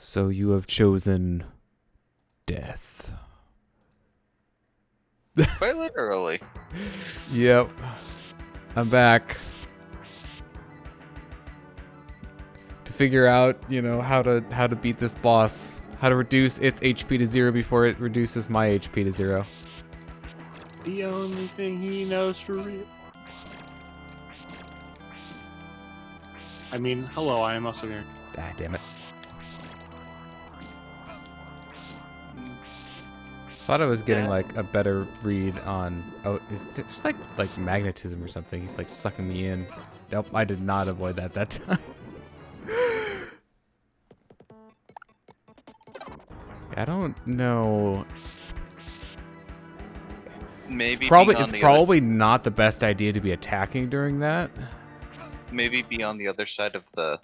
So you have chosen death. Quite literally. Yep. I'm back. To figure out, how to beat this boss. How to reduce its HP to 0 before it reduces my HP to 0. The only thing he knows for real. I mean, hello, I am also here. Ah, damn it. Thought I was getting like a better read on. Oh, is this like magnetism or something? He's like sucking me in. Nope, I did not avoid that time. I don't know. Maybe It's probably not the best idea to be attacking during that. Maybe be on the other side of the.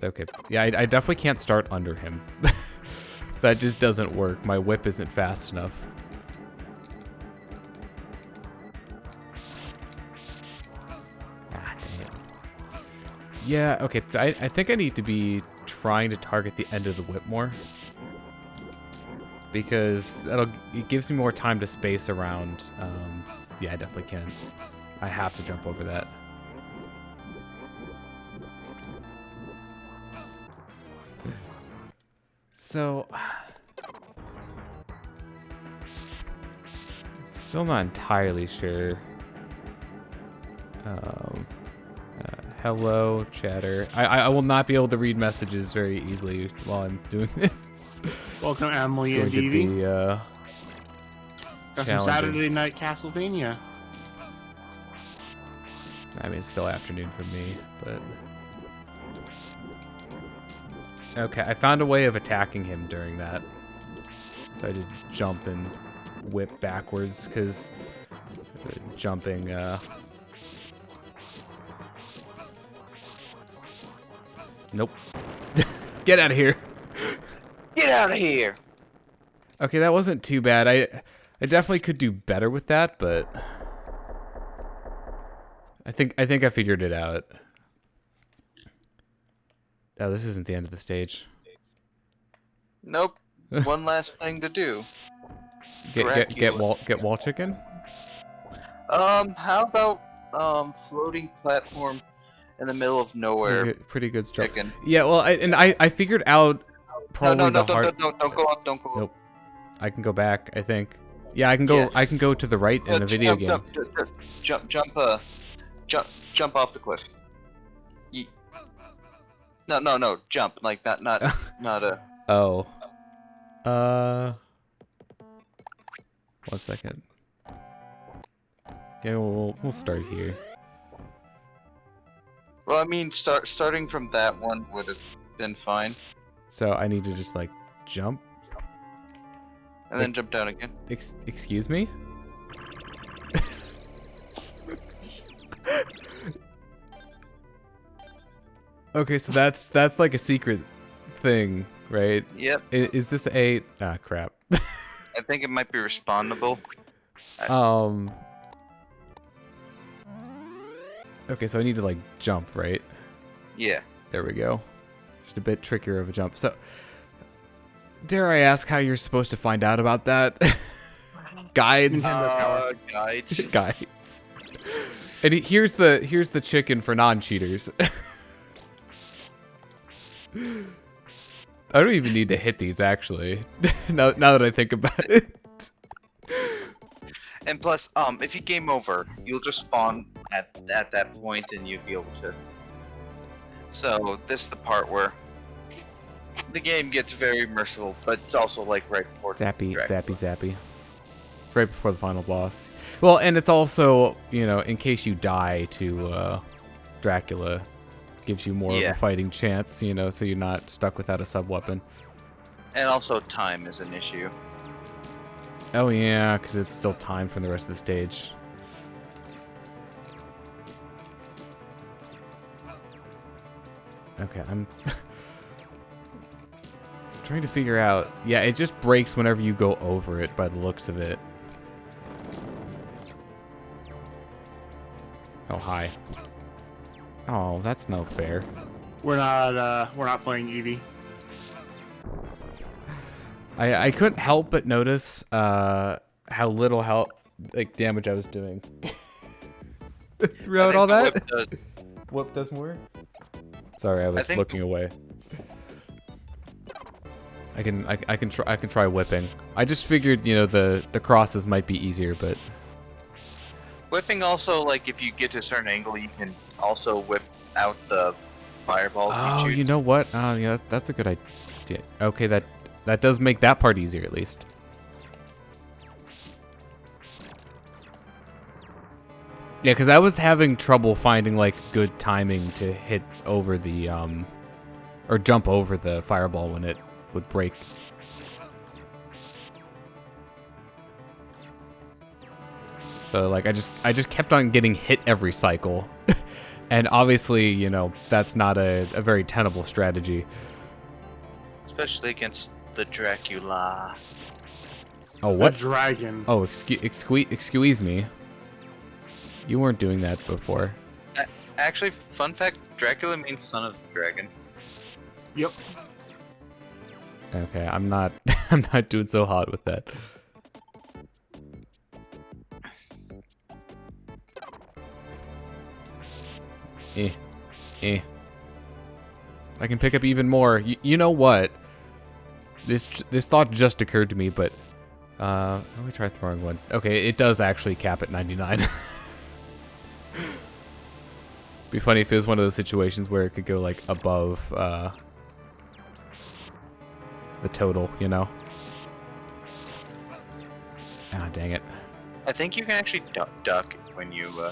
Okay, yeah, I definitely can't start under him. That just doesn't work. My whip isn't fast enough. Ah, dang it. Yeah, okay, so I think I need to be trying to target the end of the whip more. Because it gives me more time to space around. Yeah, I definitely can. I have to jump over that. So, still not entirely sure. Hello, chatter. I will not be able to read messages very easily while I'm doing this. Welcome, Emily and Evie. Got some Saturday night Castlevania. I mean, it's still afternoon for me, but... Okay, I found a way of attacking him during that. So I did jump and whip backwards, because jumping, Nope. Get out of here. Get out of here. Okay, that wasn't too bad. I definitely could do better with that, but I think I figured it out. Oh, this isn't the end of the stage. Nope. One last thing to do. Get wall chicken? How about floating platform in the middle of nowhere? Pretty good stuff. Chicken. Yeah, well, I figured out probably no, the hard. don't go up, don't go up. Nope. I can go back, I think. Yeah, I can go. Yeah. I can go to the right in a video game. Jump off the cliff. No, jump. Like not a. Oh. 1 second. Yeah, we'll start here. Well, I mean, starting from that one would have been fine. So I need to just like jump. And then jump down again. Excuse me? Okay, so that's like a secret thing, right? Yep. Is this a... Ah, crap. I think it might be respawnable. Okay, so I need to like jump, right? Yeah. There we go. Just a bit trickier of a jump. So, dare I ask how you're supposed to find out about that? Guides? Guides. Guides. And here's the chicken for non-cheaters. I don't even need to hit these, actually. now that I think about it. And plus, if you game over, you'll just spawn at that point, and you'll be able to. So this is the part where the game gets very merciful, but it's also like right before zappy. It's right before the final boss. Well, and it's also, in case you die to Dracula, gives you more of a fighting chance, so you're not stuck without a sub-weapon. And also time is an issue. Oh yeah, because it's still time from the rest of the stage. Okay, I'm trying to figure out... Yeah, it just breaks whenever you go over it by the looks of it. Oh, hi. Oh, that's no fair. We're not playing Eevee. I couldn't help but notice how little damage I was doing throughout all that. Whip does more. Sorry, I was looking away. I can try whipping. I just figured, you know, the crosses might be easier, but whipping also, like, if you get to a certain angle, you can also whip out the fireballs. Oh, you know what? Yeah, that's a good idea. Okay, that does make that part easier at least. Yeah, because I was having trouble finding like good timing to hit over the or jump over the fireball when it would break. So like I just kept on getting hit every cycle. And obviously, you know, that's not a very tenable strategy. Especially against the Dracula. Oh, what? The dragon. Oh, excuse me. You weren't doing that before. Actually, fun fact, Dracula means son of the dragon. Yep. Okay, I'm not I'm not doing so hot with that. I can pick up even more. You know what? This thought just occurred to me, but let me try throwing one. Okay, it does actually cap at 99. Be funny if it was one of those situations where it could go like above the total, you know? Ah, dang it. I think you can actually duck when you.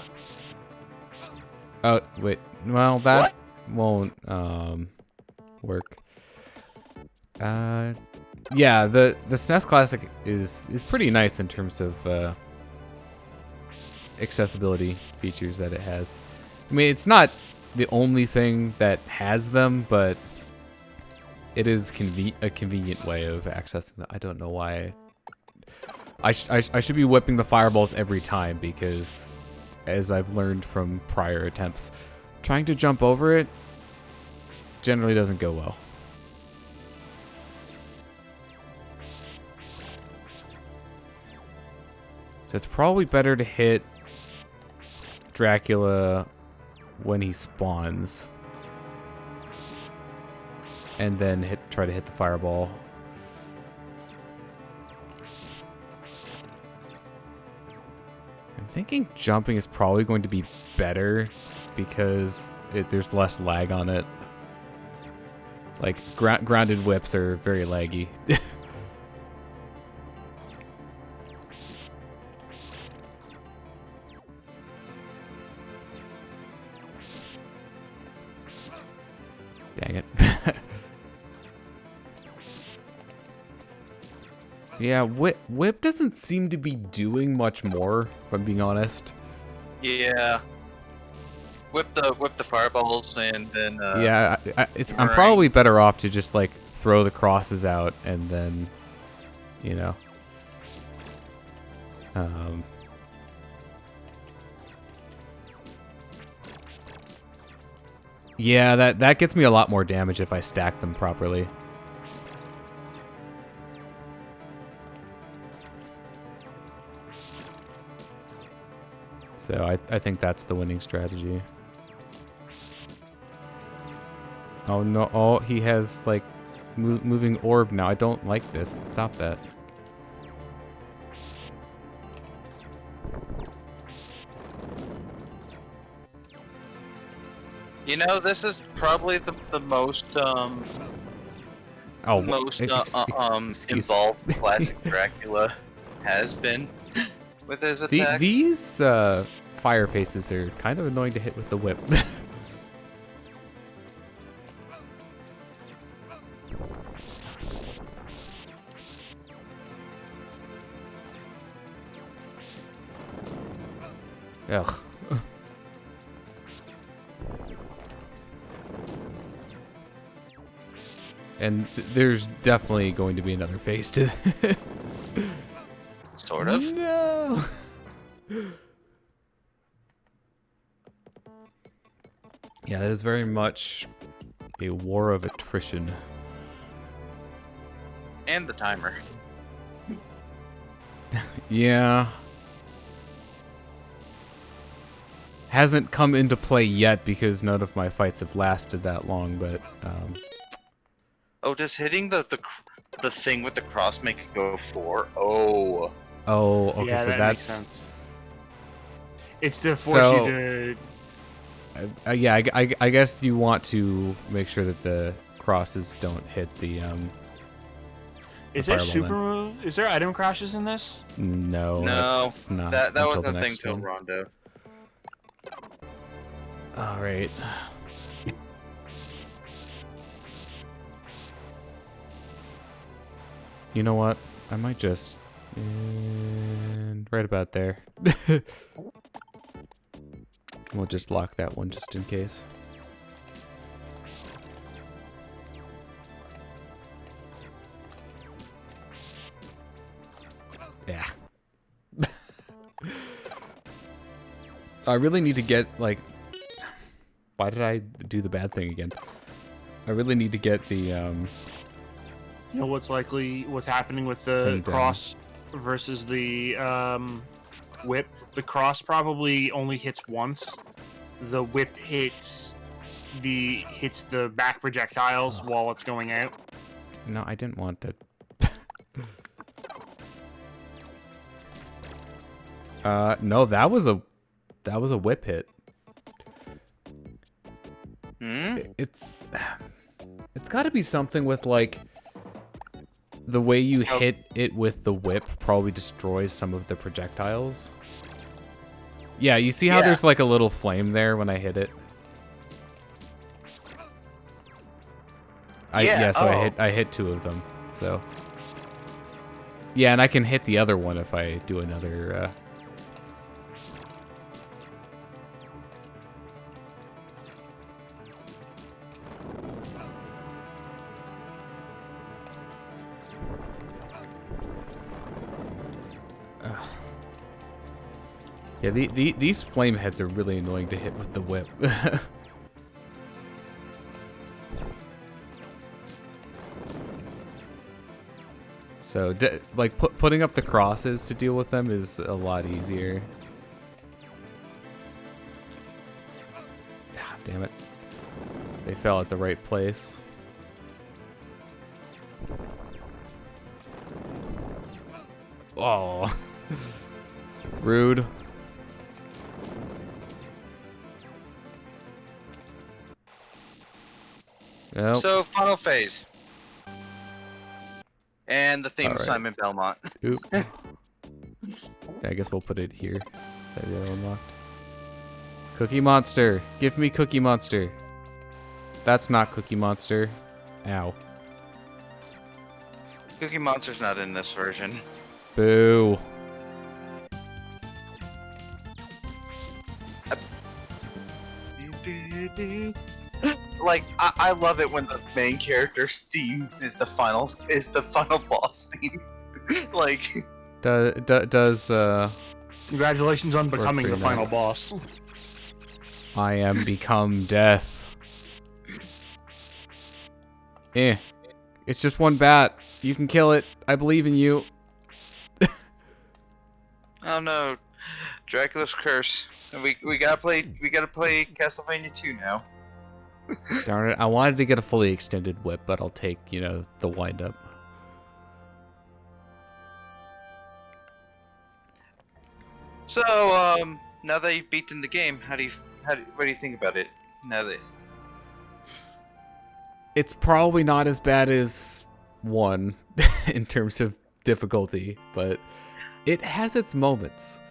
Oh wait, well that What? won't work. Yeah, the SNES Classic is pretty nice in terms of accessibility features that it has. I mean, it's not the only thing that has them, but it is a convenient way of accessing them. I don't know why. I should be whipping the fireballs every time because, as I've learned from prior attempts, trying to jump over it generally doesn't go well. So it's probably better to hit Dracula when he spawns, and then try to hit the fireball. I'm thinking jumping is probably going to be better because there's less lag on it. Like grounded whips are very laggy. Dang it. Yeah, whip doesn't seem to be doing much more, if I'm being honest. Yeah. Whip the fireballs and then. Yeah, I'm probably better off to just like throw the crosses out and then, you know. Yeah, that gets me a lot more damage if I stack them properly. So I think that's the winning strategy. Oh no, oh, he has like moving orb now. I don't like this. Stop that. You know, this is probably the most involved classic Dracula has been with his attacks. These fire faces are kind of annoying to hit with the whip. Ugh. And there's definitely going to be another phase to this. Sort of. No. Yeah, that is very much a war of attrition. And the timer. Yeah. Hasn't come into play yet because none of my fights have lasted that long, but Oh, does hitting the thing with the cross make it go 4? Oh. Oh, okay, yeah, so that that's makes sense. It's to force you to. Yeah, I guess you want to make sure that the crosses don't hit the Is there super move? Is there item crashes in this? No, No, that's not. that until wasn't the a thing next till one. Rondo. All right. You know what? I might just right about there. We'll just lock that one just in case. Yeah. I really need to get, like... Why did I do the bad thing again? I really need to get the, You know what's happening with the cross versus the, whip? The cross probably only hits once. The whip hits the back projectiles while it's going out. No, I didn't want to... no, that was a whip hit. It's got to be something with like the way you hit it with the whip probably destroys some of the projectiles. Yeah, you see how there's like a little flame there when I hit it? So I hit 2 of them. So yeah, and I can hit the other one if I do another Yeah, these flame heads are really annoying to hit with the whip. So, like, putting up the crosses to deal with them is a lot easier. Ah, damn it. They fell at the right place. Oh. Rude. Nope. So, final phase. And the theme of Simon Belmont. Oop. Yeah, I guess we'll put it here. That the other unlocked. Cookie Monster. Give me Cookie Monster. That's not Cookie Monster. Ow. Cookie Monster's not in this version. Boo. Like, I love it when the main character's theme is the final boss theme. Like, does congratulations on becoming the final boss. I am become death. It's just one bat. You can kill it. I believe in you. Oh no, Dracula's curse. We gotta play Castlevania 2 now. Darn it, I wanted to get a fully extended whip, but I'll take, you know, the wind-up. So, now that you've beaten the game, what do you think about it? Now that... It's probably not as bad as 1 in terms of difficulty, but it has its moments.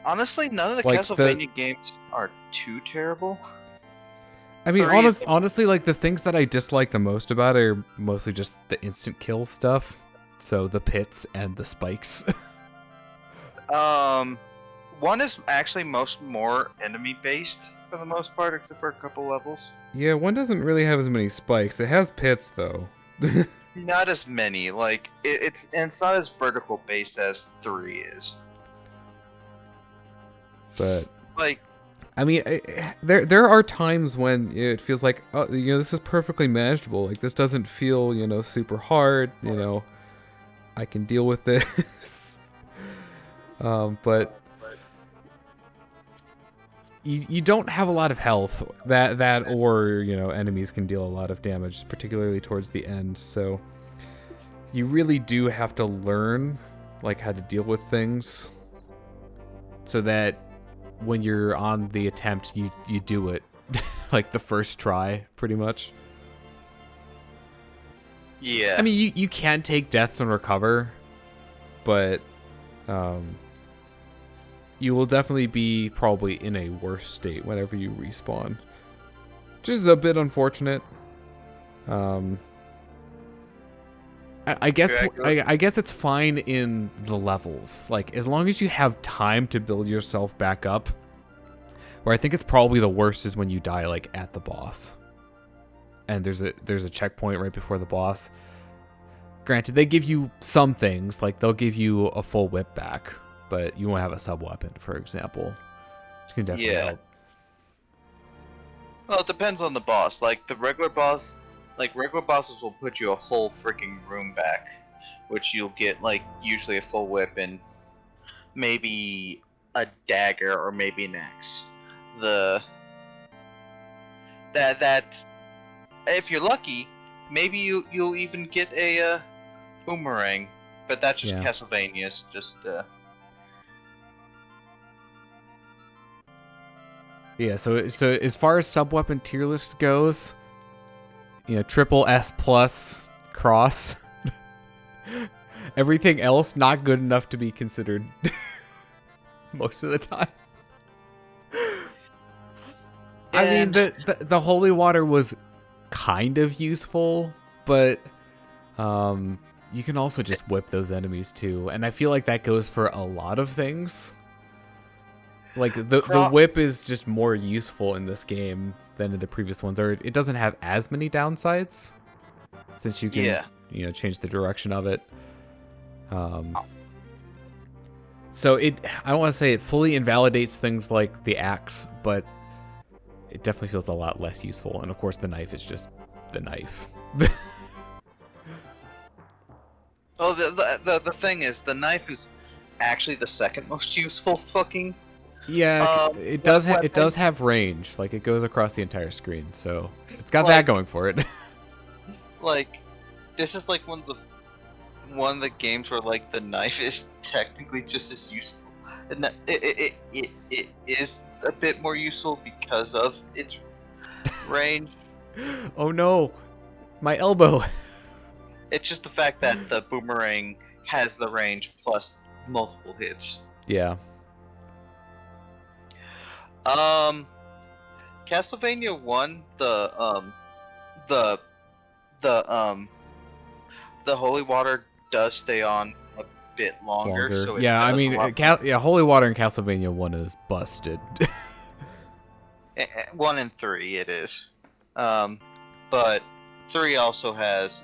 Honestly, none of the Castlevania games are too terrible. I mean, honestly, like, the things that I dislike the most about it are mostly just the instant kill stuff. So, the pits and the spikes. 1 is actually more enemy-based, for the most part, except for a couple levels. Yeah, 1 doesn't really have as many spikes. It has pits, though. Not as many. Like, it's not as vertical-based as 3 is. But... Like... I mean, there are times when it feels like, oh, this is perfectly manageable. Like, this doesn't feel, super hard. I can deal with this. But you don't have a lot of health. That or enemies can deal a lot of damage, particularly towards the end. So you really do have to learn like how to deal with things, so that when you're on the attempt, you do it like the first try, pretty much. Yeah. I mean, you can take deaths and recover, but you will definitely be probably in a worse state whenever you respawn, which is a bit unfortunate. I guess it's fine in the levels, like as long as you have time to build yourself back up. Where I think it's probably the worst is when you die like at the boss, and there's a checkpoint right before the boss. Granted, they give you some things, like they'll give you a full whip back, but you won't have a sub weapon, for example, which can definitely help. Well, it depends on the boss. Like the regular boss. Like, regular bosses will put you a whole freaking room back, which you'll get, like, usually a full whip and maybe a dagger or maybe an axe. That if you're lucky, maybe you'll even get a boomerang, but that's just Castlevania's just. Yeah. So as far as sub weapon tier list goes. Triple S plus cross. Everything else not good enough to be considered most of the time. I mean, the holy water was kind of useful, but you can also just whip those enemies too, and I feel like that goes for a lot of things. Like the whip is just more useful in this game than in the previous ones, or it doesn't have as many downsides since you can change the direction of it. So I don't want to say it fully invalidates things like the axe, but it definitely feels a lot less useful. And of course, the knife is just the knife. Oh, the thing is, the knife is actually the second most useful fucking. Yeah, it does have range. Like, it goes across the entire screen, so it's got that going for it. Like, this is like one of the games where like the knife is technically just as useful, and that it is a bit more useful because of its range. Oh no, my elbow. It's just the fact that the boomerang has the range plus multiple hits. Yeah. Castlevania 1, the holy water does stay on a bit longer. So yeah, I mean, holy water in Castlevania 1 is busted. 1 and 3 it is. But 3 also has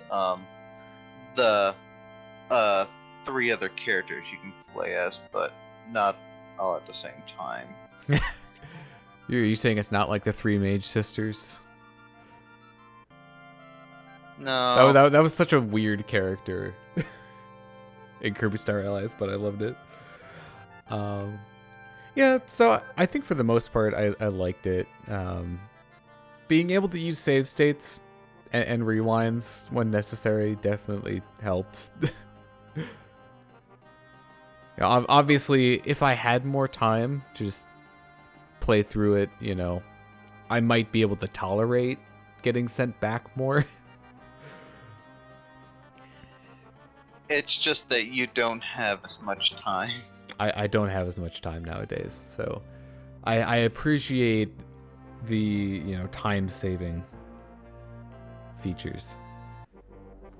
the 3 other characters you can play as, but not all at the same time. Are you saying it's not like the 3 Mage Sisters? No. That was such a weird character in Kirby Star Allies, but I loved it. Yeah, so I think for the most part, I liked it. Being able to use save states and rewinds when necessary definitely helped. Obviously, if I had more time to just play through it, I might be able to tolerate getting sent back more. It's just that you don't have as much time. I don't have as much time nowadays, so I appreciate the time saving features.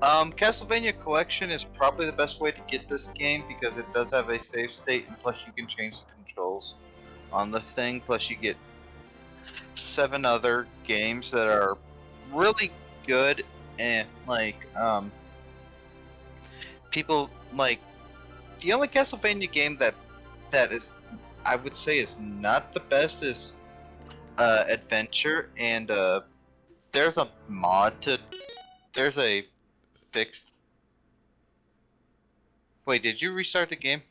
Castlevania Collection is probably the best way to get this game because it does have a save state, and plus you can change the controls on the thing. Plus you get 7 other games that are really good, and like people like the only Castlevania game that is, I would say, is not the best is adventure, and there's a mod to. There's a fixed. Wait, did you restart the game?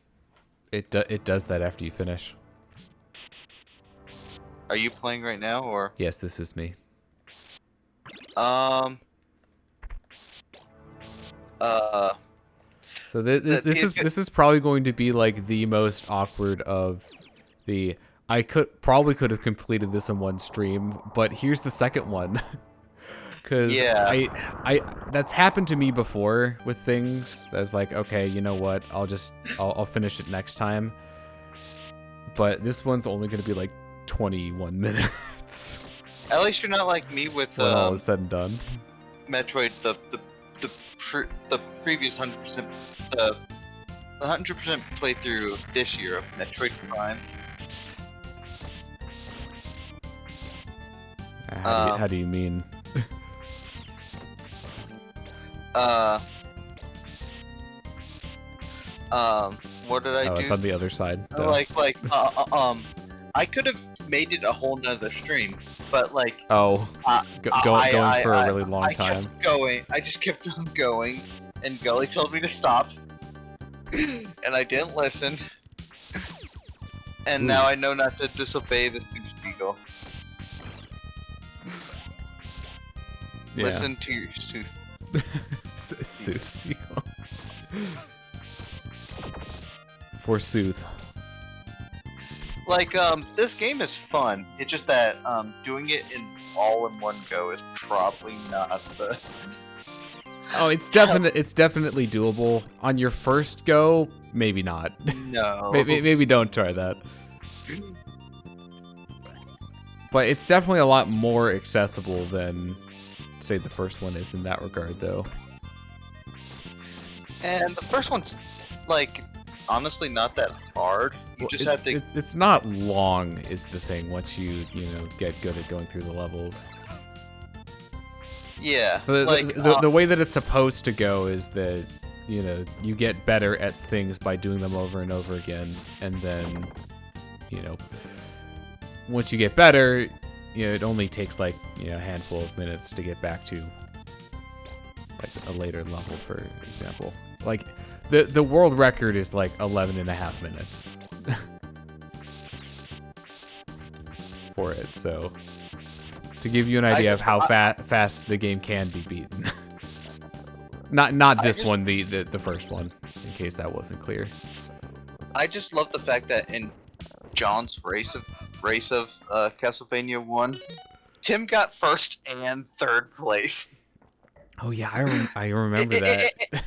It does that after you finish. Are you playing right now, or? Yes, this is me. Um. So this is probably going to be like the most awkward of the. I could have completed this in one stream, but here's the second one. Because I that's happened to me before with things. That's like, okay, you know what? I'll finish it next time. But this one's only going to be like 21 minutes. At least you're not like me with when all is said and done. Metroid, the previous 100%, the 100% playthrough this year of Metroid Prime. How do you mean? What did I do? It's on the other side. I could have made it a whole nother stream, but like. Going for a really long time. Kept going. I just kept on going, and Gully told me to stop, and I didn't listen. And now I know not to disobey the Seuss Eagle. Yeah. Listen to your Seuss. Seuss Eagle. Forsooth. Like, this game is fun. It's just that, doing it all in one go is probably not the... Oh, it's definitely doable. On your first go, maybe not. No. maybe don't try that. But it's definitely a lot more accessible than, say, the first one is in that regard, though. And the first one's, like, honestly not that hard. You just have to... It's not long is the thing once you get good at going through the levels. Yeah. So the way that it's supposed to go is that, you get better at things by doing them over and over again. And then, once you get better, it only takes like, a handful of minutes to get back to like a later level, for example. Like, the world record is like 11.5 minutes for it, so to give you an idea of how fast the game can be beaten. not this one, the first one, in case that wasn't clear. I just love the fact that in John's race of Castlevania 1, Tim got first and third place. Oh yeah, I remember that.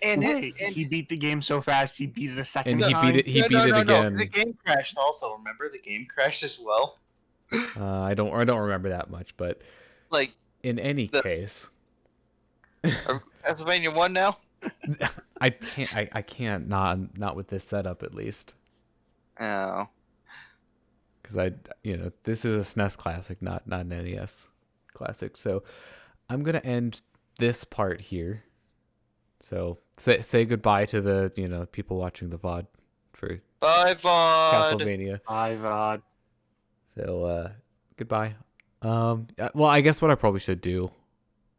And he beat the game so fast he beat it a second time. He beat it again. No. The game crashed also. Remember, the game crashed as well. I don't remember that much, but like in any case, Castlevania 1 now. I can't not with this setup at least. Oh. Because this is a SNES classic, not an NES classic. So I'm gonna end this part here. So say goodbye to the people watching the VOD for Bye VOD. Castlevania. Bye VOD. So goodbye. Well, I guess what I probably should do,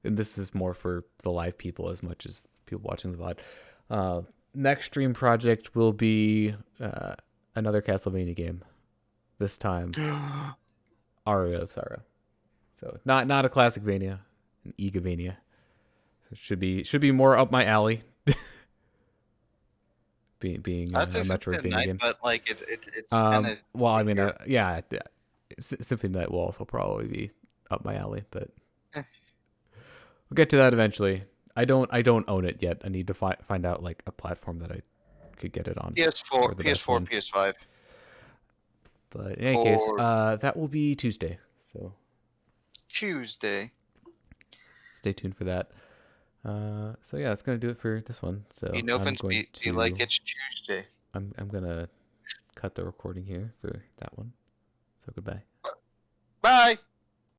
and this is more for the live people as much as people watching the VOD. Next stream project will be another Castlevania game. This time, Aria of Sorrow. So not a classic Vania, an Egavania. It should be more up my alley. being a Metroidvania game. But like it's kind of. Well, I mean, yeah, Symphony Night will also probably be up my alley, but we'll get to that eventually. I don't own it yet. I need to find out like a platform that I could get it on. PS4, PS5. But in any case, that will be Tuesday. So Tuesday. Stay tuned for that. So yeah, that's gonna do it for this one. So be like it's Tuesday. I'm gonna cut the recording here for that one. So goodbye. Bye.